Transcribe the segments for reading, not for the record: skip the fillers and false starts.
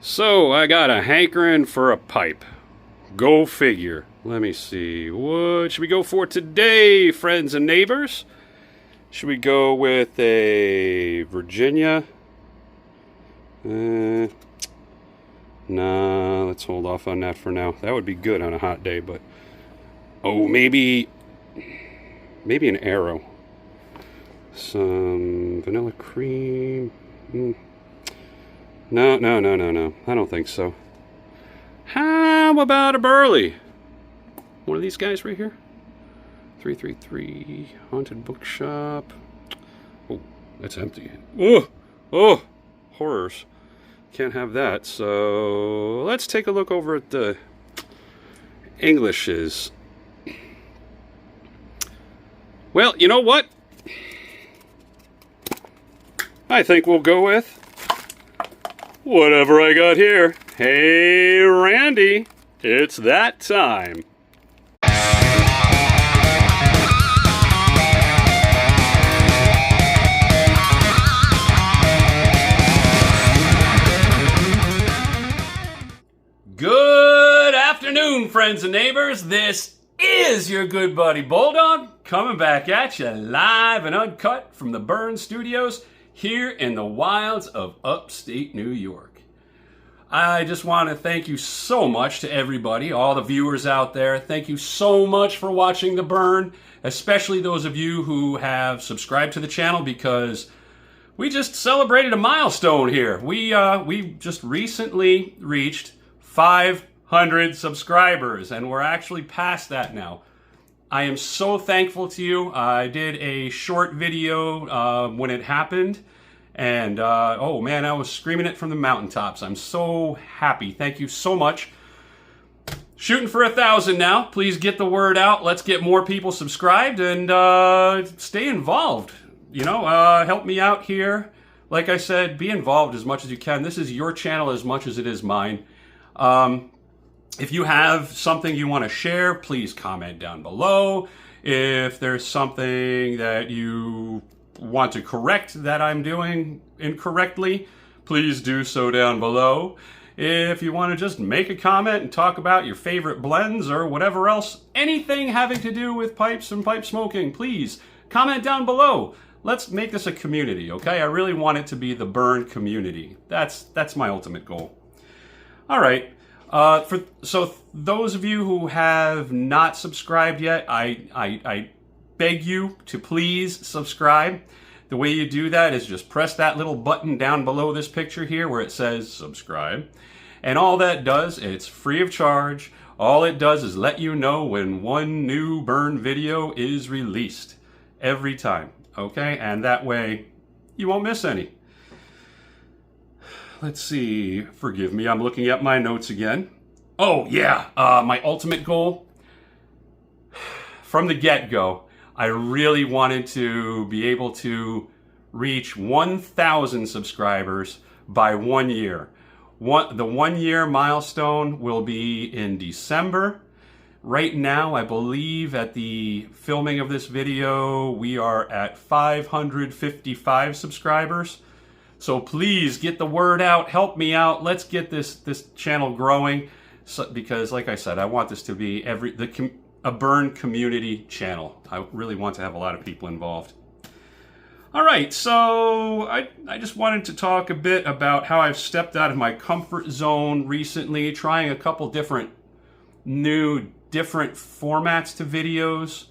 So I got a hankering for a pipe. Go figure. Let me see. What should we go for today, friends and neighbors? Should we go with a Virginia? Nah, let's hold off on that for now. That would be good on a hot day, but maybe an Arrow. Some vanilla cream. No. I don't think so. How about a Burley? One of these guys right here. 333 Haunted Bookshop. Oh, that's empty. Oh, horrors. Can't have that. So let's take a look over at the Englishes. Well, you know what? I think we'll go with whatever I got here. Hey, Randy, it's that time. Good afternoon, friends and neighbors. This is your good buddy Bulldawg coming back at you live and uncut from the Burn Studios here in the wilds of upstate New York. I just want to thank you so much to everybody, all the viewers out there. Thank you so much for watching The Burn, especially those of you who have subscribed to the channel, because we just celebrated a milestone here. We just recently reached 500 subscribers, and we're actually past that now. I am so thankful to you. I did a short video when it happened, and oh man, I was screaming it from the mountaintops. I'm so happy. Thank you so much. Shooting for 1,000 now. Please get the word out. Let's get more people subscribed and stay involved. You know, help me out here. Like I said, be involved as much as you can. This is your channel as much as it is mine. If you have something you want to share, please comment down below. If there's something that you want to correct that I'm doing incorrectly, please do so down below. If you want to just make a comment and talk about your favorite blends or whatever else, anything having to do with pipes and pipe smoking, please comment down below. Let's make this a community, okay? I really want it to be the Burn community. That's my ultimate goal. All right. So those of you who have not subscribed yet, I beg you to please subscribe. The way you do that is just press that little button down below this picture here where it says subscribe. And all that does, it's free of charge. All it does is let you know when one new Burn video is released every time. Okay? And that way you won't miss any. Let's see, forgive me, I'm looking at my notes again. Oh yeah, my ultimate goal, from the get-go, I really wanted to be able to reach 1,000 subscribers by 1 year. The 1 year milestone will be in December. Right now, I believe at the filming of this video, we are at 555 subscribers. So please get the word out, help me out. Let's get this channel growing, because like I said, I want this to be a Burn community channel. I really want to have a lot of people involved. All right, so I just wanted to talk a bit about how I've stepped out of my comfort zone recently, trying a couple different formats to videos.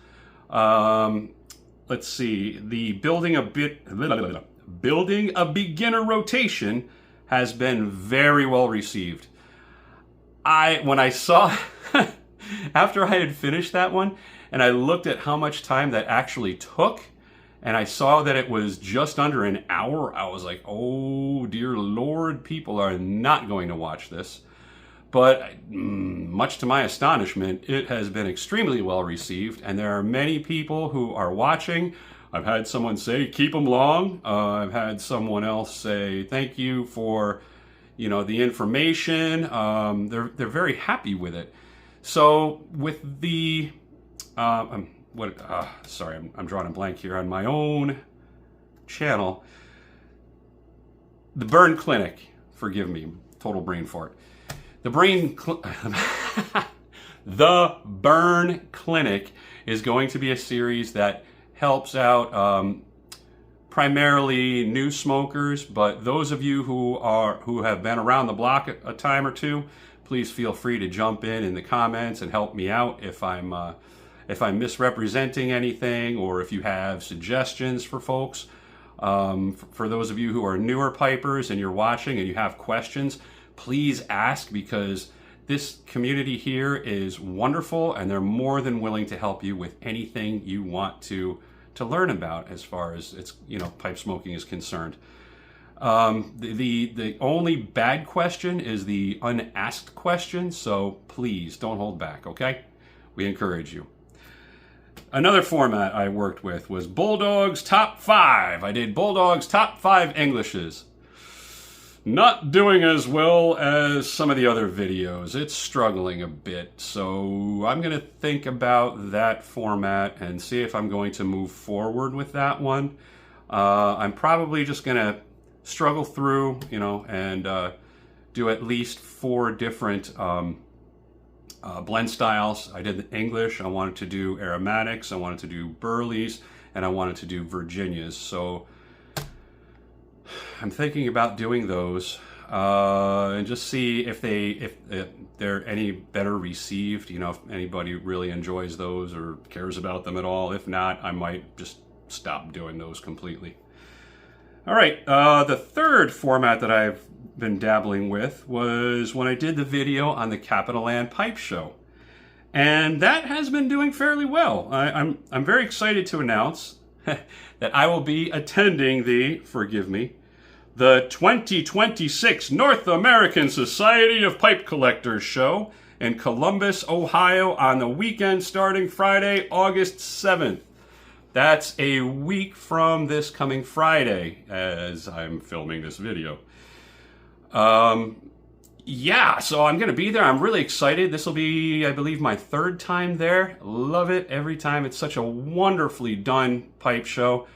Let's see, the building a beginner rotation has been very well received. When I saw, after I had finished that one, and I looked at how much time that actually took, and I saw that it was just under an hour, I was like, oh dear Lord, people are not going to watch this. But much to my astonishment, it has been extremely well received, and there are many people who are watching. I've had someone say, keep them long. I've had someone else say, thank you for, the information. They're very happy with it. So with the, sorry, I'm drawing a blank here on my own channel. The Burn Clinic, forgive me, total brain fart. The The Burn Clinic is going to be a series that helps out primarily new smokers, but those of you who have been around the block a time or two, please feel free to jump in the comments and help me out if I'm misrepresenting anything, or if you have suggestions for folks. For those of you who are newer pipers and you're watching and you have questions, please ask, because this community here is wonderful and they're more than willing to help you with anything you want to learn about as far as pipe smoking is concerned. The only bad question is the unasked question, so please don't hold back, okay? We encourage you. Another format I worked with was Bulldawg's Top 5. I did Bulldawg's Top 5 Englishes. Not doing as well as some of the other videos. It's struggling a bit, so I'm going to think about that format and see if I'm going to move forward with that one. I'm probably just going to struggle through, and do at least 4 different blend styles. I did the English, I wanted to do aromatics, I wanted to do Burleys, and I wanted to do Virginias. So I'm thinking about doing those and just see if they're any better received, if anybody really enjoys those or cares about them at all. If not, I might just stop doing those completely. All right, the third format that I've been dabbling with was when I did the video on the Capitaland Pipe Show. And that has been doing fairly well. I'm very excited to announce that I will be attending the 2026 North American Society of Pipe Collectors Show in Columbus, Ohio on the weekend starting Friday, August 7th. That's a week from this coming Friday as I'm filming this video. Yeah, so I'm going to be there. I'm really excited. This will be, I believe, my 3rd time there. Love it every time. It's such a wonderfully done pipe show.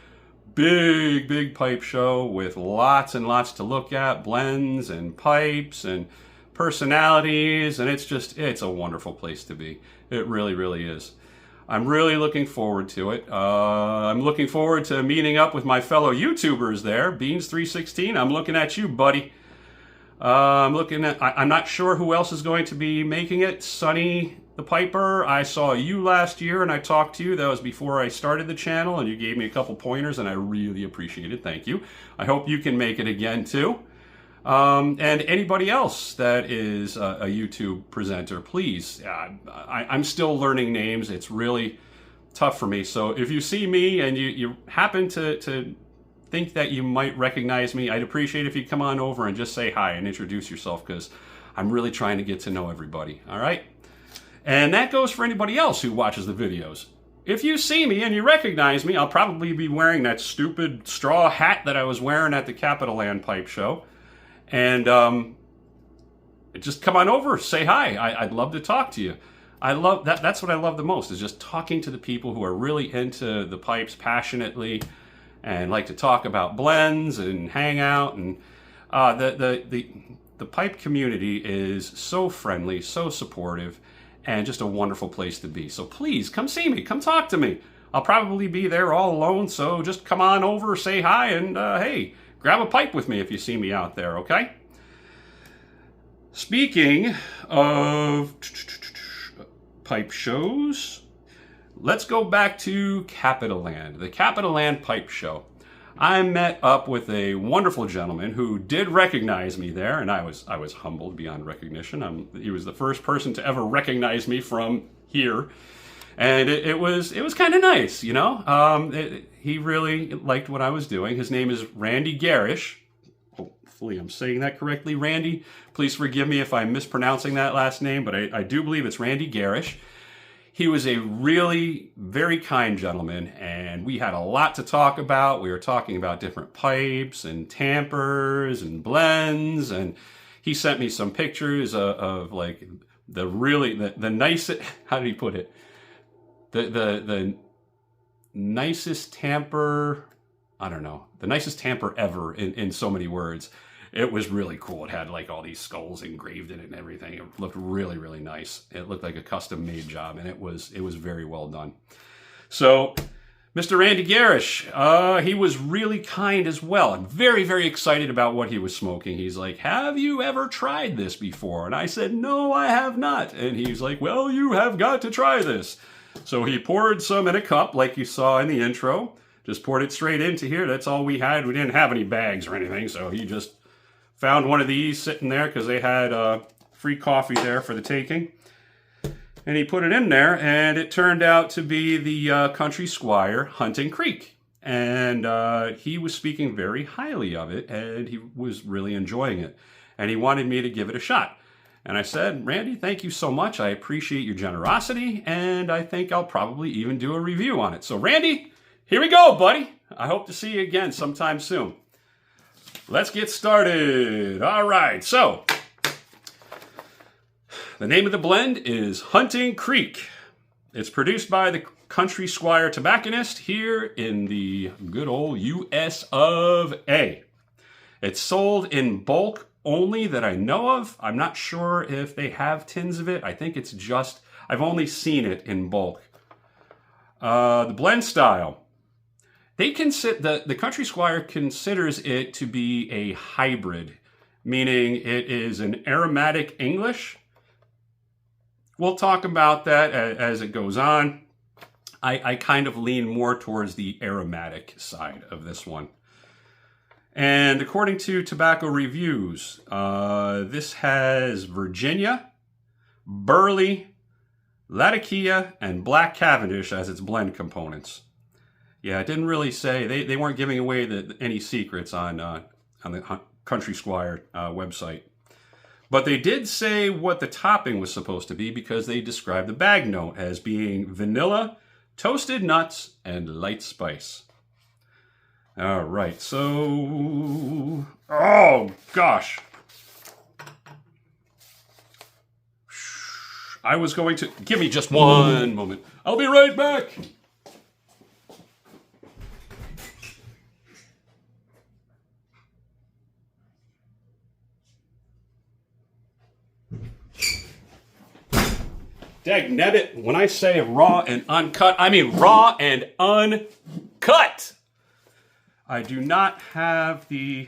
Big pipe show with lots and lots to look at, blends and pipes and personalities, and it's a wonderful place to be. It really is. I'm really looking forward to it. I'm looking forward to meeting up with my fellow YouTubers there. Beans316, I'm looking at you, buddy. I'm not sure who else is going to be making it. Sonny the Piper, I saw you last year and I talked to you. That was before I started the channel, and you gave me a couple pointers and I really appreciate it. Thank you. I hope you can make it again too. And anybody else that is a YouTube presenter, please. I'm still learning names. It's really tough for me. So if you see me and you happen to think that you might recognize me, I'd appreciate if you come on over and just say hi and introduce yourself, because I'm really trying to get to know everybody. All right? And that goes for anybody else who watches the videos. If you see me and you recognize me, I'll probably be wearing that stupid straw hat that I was wearing at the Capitaland Pipe Show. And just come on over, say hi. I'd love to talk to you. I love that. That's what I love the most, is just talking to the people who are really into the pipes passionately and like to talk about blends and hang out. And the pipe community is so friendly, so supportive, and just a wonderful place to be. So please come see me, come talk to me. I'll probably be there all alone, so just come on over, say hi, and hey, grab a pipe with me if you see me out there, okay? Speaking of pipe shows, let's go back to Capitaland, the Capitaland Pipe Show. I met up with a wonderful gentleman who did recognize me there, and I was humbled beyond recognition. He was the first person to ever recognize me from here, and it was kind of nice, he really liked what I was doing. His name is Randy Garish. Hopefully I'm saying that correctly, Randy. Please forgive me if I'm mispronouncing that last name, but I do believe it's Randy Garish. He was a really very kind gentleman, and we had a lot to talk about. We were talking about different pipes and tampers and blends, and he sent me some pictures of like the nicest, how did he put it? The nicest tamper, I don't know, the nicest tamper ever in so many words. It was really cool. It had like all these skulls engraved in it and everything. It looked really, really nice. It looked like a custom made job, and it was very well done. So Mr. Randy Garish, he was really kind as well. I'm very, very excited about what he was smoking. He's like, have you ever tried this before? And I said, no, I have not. And he's like, well, you have got to try this. So he poured some in a cup like you saw in the intro. Just poured it straight into here. That's all we had. We didn't have any bags or anything. So he just found one of these sitting there because they had free coffee there for the taking. And he put it in there, and it turned out to be the Country Squire Hunting Creek. And he was speaking very highly of it, and he was really enjoying it. And he wanted me to give it a shot. And I said, Randy, thank you so much. I appreciate your generosity, and I think I'll probably even do a review on it. So Randy, here we go, buddy. I hope to see you again sometime soon. Let's get started. All right, so the name of the blend is Hunting Creek. It's produced by the Country Squire tobacconist here in the good old US of A. It's sold in bulk only that I know of. I'm not sure if they have tins of it. I think it's just, I've only seen it in bulk. The blend style. The Country Squire considers it to be a hybrid, meaning it is an aromatic English. We'll talk about that as it goes on. I kind of lean more towards the aromatic side of this one. And according to Tobacco Reviews, this has Virginia, Burley, Latakia, and Black Cavendish as its blend components. Yeah, it didn't really say, they weren't giving away any secrets on the Country Squire website. But they did say what the topping was supposed to be because they described the bag note as being vanilla, toasted nuts, and light spice. All right, so, oh gosh. I was going to, give me just one moment. I'll be right back. Dagnabbit, when I say raw and uncut, I mean raw and uncut. I do not have the...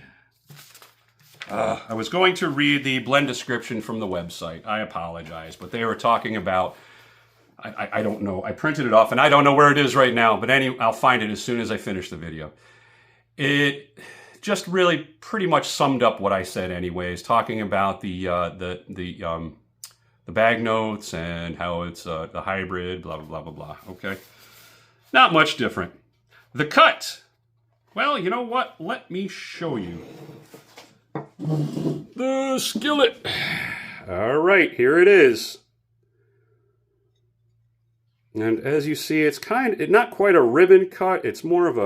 I was going to read the blend description from the website. I apologize, but they were talking about... I don't know. I printed it off, and I don't know where it is right now, but I'll find it as soon as I finish the video. It just really pretty much summed up what I said anyways, talking about the bag notes and how it's the hybrid, blah, blah, blah, blah, blah, okay? Not much different. The cut. Well, you know what? Let me show you. The skillet. All right, here it is. And as you see, it's not quite a ribbon cut. It's more of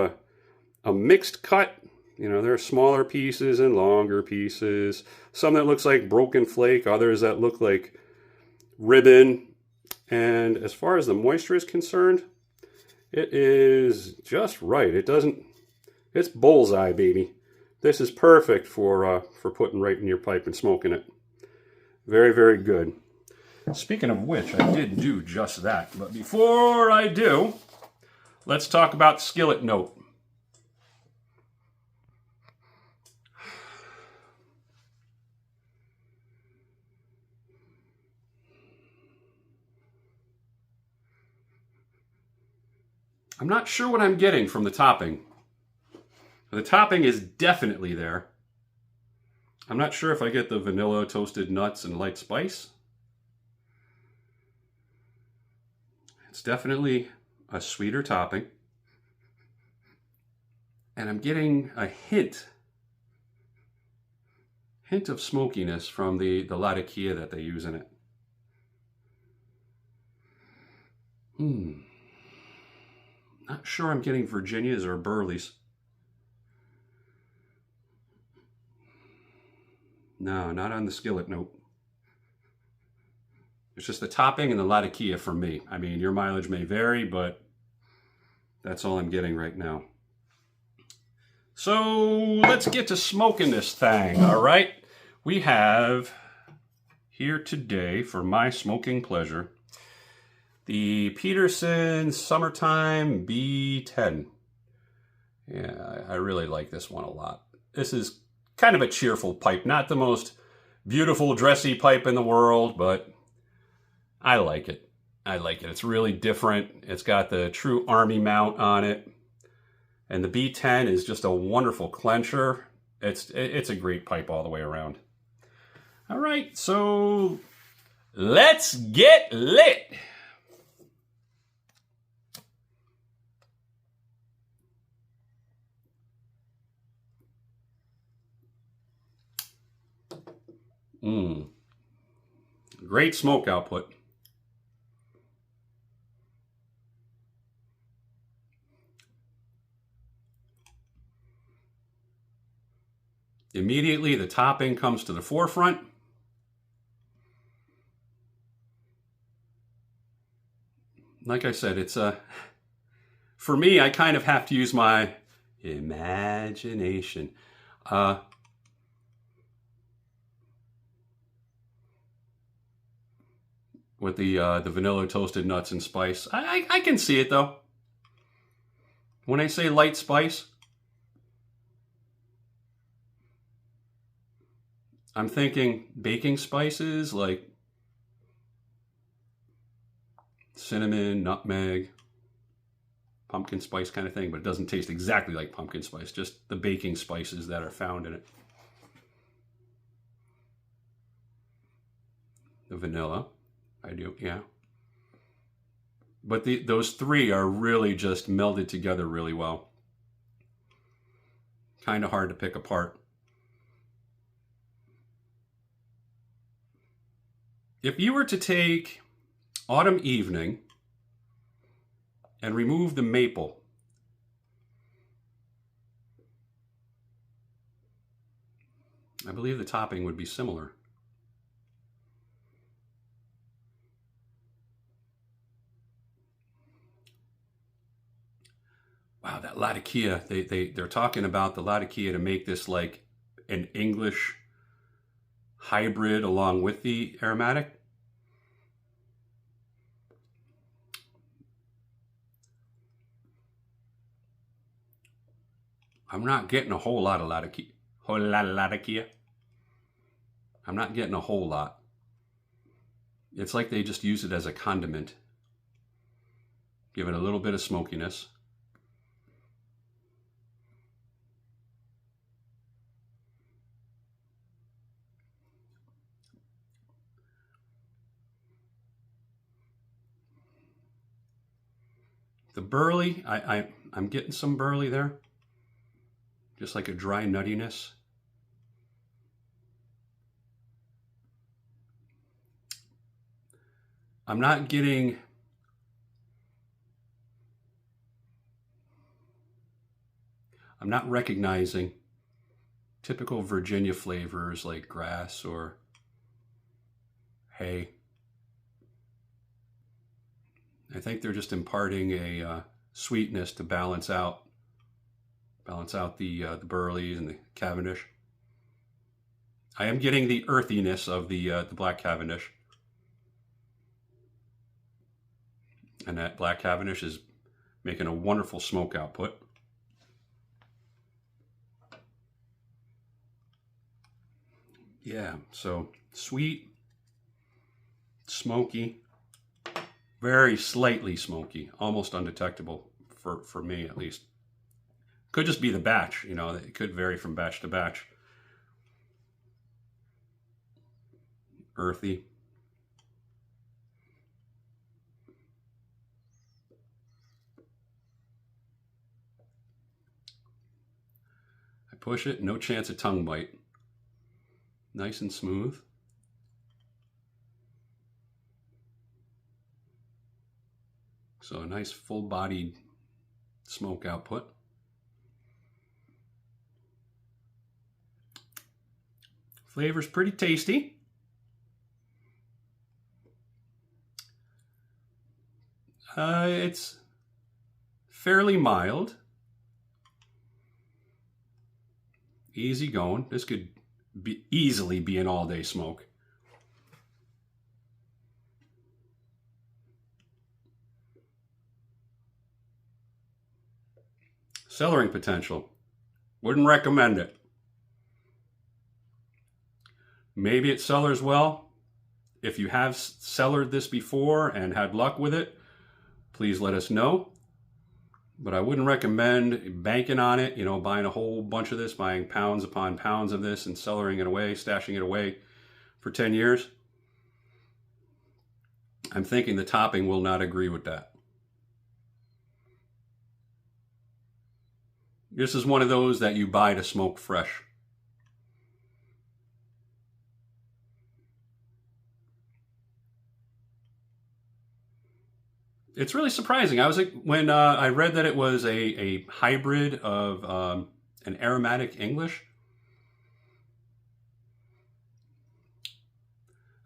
a mixed cut. You know, there are smaller pieces and longer pieces. Some that looks like broken flake, others that look like ribbon. And as far as the moisture is concerned, it is just right. It's bullseye, baby. This is perfect for putting right in your pipe and smoking it. Very, very good. Speaking of which, I did do just that. But before I do, let's talk about the skillet note. I'm not sure what I'm getting from the topping. The topping is definitely there. I'm not sure if I get the vanilla, toasted nuts, and light spice. It's definitely a sweeter topping. And I'm getting a hint of smokiness from the Latakia that they use in it. Not sure I'm getting Virginias or Burleys. No, not on the skillet note. It's just the topping and the Latakia for me. I mean, your mileage may vary, but that's all I'm getting right now. So let's get to smoking this thing, all right? We have here today, for my smoking pleasure, the Peterson Summertime B10. Yeah, I really like this one a lot. This is kind of a cheerful pipe, not the most beautiful, dressy pipe in the world, but I like it. I like it. It's really different. It's got the true Army mount on it. And the B10 is just a wonderful clencher. It's a great pipe all the way around. All right, so let's get lit. Great smoke output. Immediately, the topping comes to the forefront. Like I said, it's for me, I kind of have to use my imagination. With the vanilla toasted nuts and spice. I can see it though. When I say light spice, I'm thinking baking spices like cinnamon, nutmeg, pumpkin spice kind of thing, but it doesn't taste exactly like pumpkin spice, just the baking spices that are found in it. The vanilla, I do, yeah. But those three are really just melded together really well. Kind of hard to pick apart. If you were to take Autumn Evening and remove the maple, I believe the topping would be similar. Wow, that Latakia, they're talking about the Latakia to make this like an English hybrid along with the aromatic. I'm not getting a whole lot of Latakia. I'm not getting a whole lot. It's like they just use it as a condiment. Give it a little bit of smokiness. The burley, I'm getting some burley there. Just like a dry nuttiness. I'm not recognizing typical Virginia flavors like grass or hay. I think they're just imparting a sweetness to balance out the burley and the Cavendish. I am getting the earthiness of the black Cavendish, and that black Cavendish is making a wonderful smoke output. Yeah, so sweet, smoky, very slightly smoky, almost undetectable for me at least. Could just be the batch, you know, it could vary from batch to batch. Earthy. I push it, no chance of tongue bite. Nice and smooth. So a nice full-bodied smoke output. Flavor's pretty tasty. It's fairly mild. Easy going. This could easily be an all-day smoke. Cellaring potential. Wouldn't recommend it. Maybe it cellars well. If you have cellared this before and had luck with it, please let us know. But I wouldn't recommend banking on it, you know, buying a whole bunch of this, buying pounds upon pounds of this and cellaring it away, stashing it away for 10 years. I'm thinking the topping will not agree with that. This is one of those that you buy to smoke fresh. It's really surprising. I was like, when I read that it was a hybrid of an aromatic English,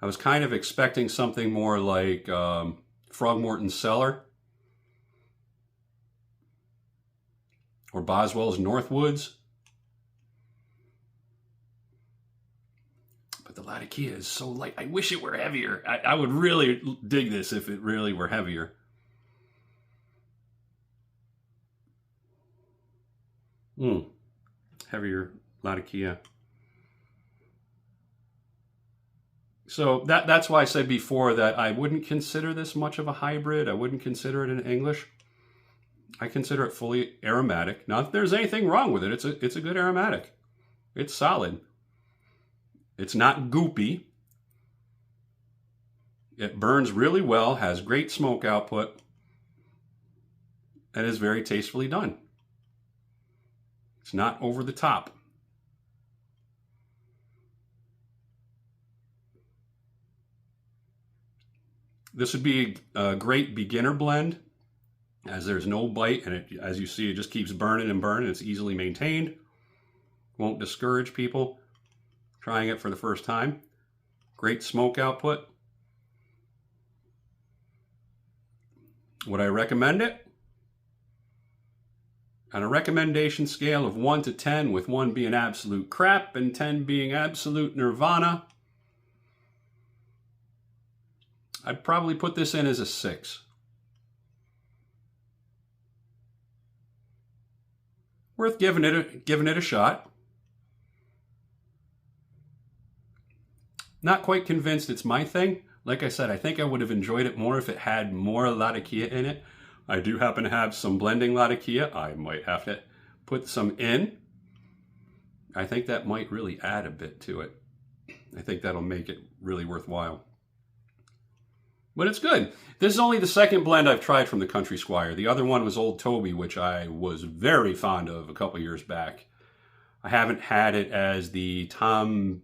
I was kind of expecting something more like Frogmorton's Cellar or Boswell's Northwoods. But the Latakia is so light. I wish it were heavier. I would really dig this if it really were heavier. Heavier Latakia. So that's why I said before that I wouldn't consider this much of a hybrid. I wouldn't consider it an English. I consider it fully aromatic. Not that there's anything wrong with it. It's a good aromatic. It's solid. It's not goopy. It burns really well, has great smoke output, and is very tastefully done. It's not over the top. This would be a great beginner blend, as there's no bite, and as you see, it just keeps burning and burning. It's easily maintained. Won't discourage people trying it for the first time. Great smoke output. Would I recommend it? On a recommendation scale of 1 to 10, with 1 being absolute crap and 10 being absolute nirvana, I'd probably put this in as a 6. Worth giving it a shot. Not quite convinced it's my thing. Like I said, I think I would have enjoyed it more if it had more Latakia in it. I do happen to have some blending Latakia. I might have to put some in. I think that might really add a bit to it. I think that'll make it really worthwhile. But it's good. This is only the second blend I've tried from the Country Squire. The other one was Old Toby, which I was very fond of a couple years back. I haven't had it as the Tom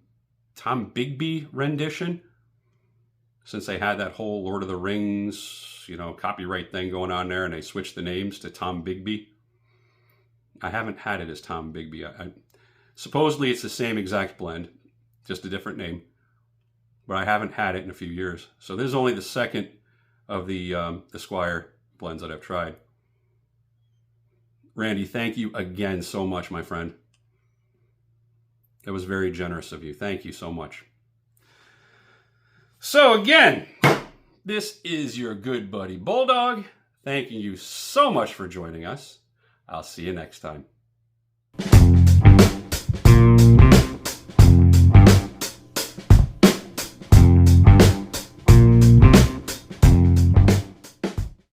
Bigby rendition, since they had that whole Lord of the Rings, you know, copyright thing going on there, and they switched the names to Tom Bigby. I haven't had it as Tom Bigby. Supposedly it's the same exact blend, just a different name, but I haven't had it in a few years. So this is only the second of the Squire blends that I've tried. Randy, thank you again so much, my friend. That was very generous of you. Thank you so much. So again, this is your good buddy Bulldawg. Thanking you so much for joining us. I'll see you next time.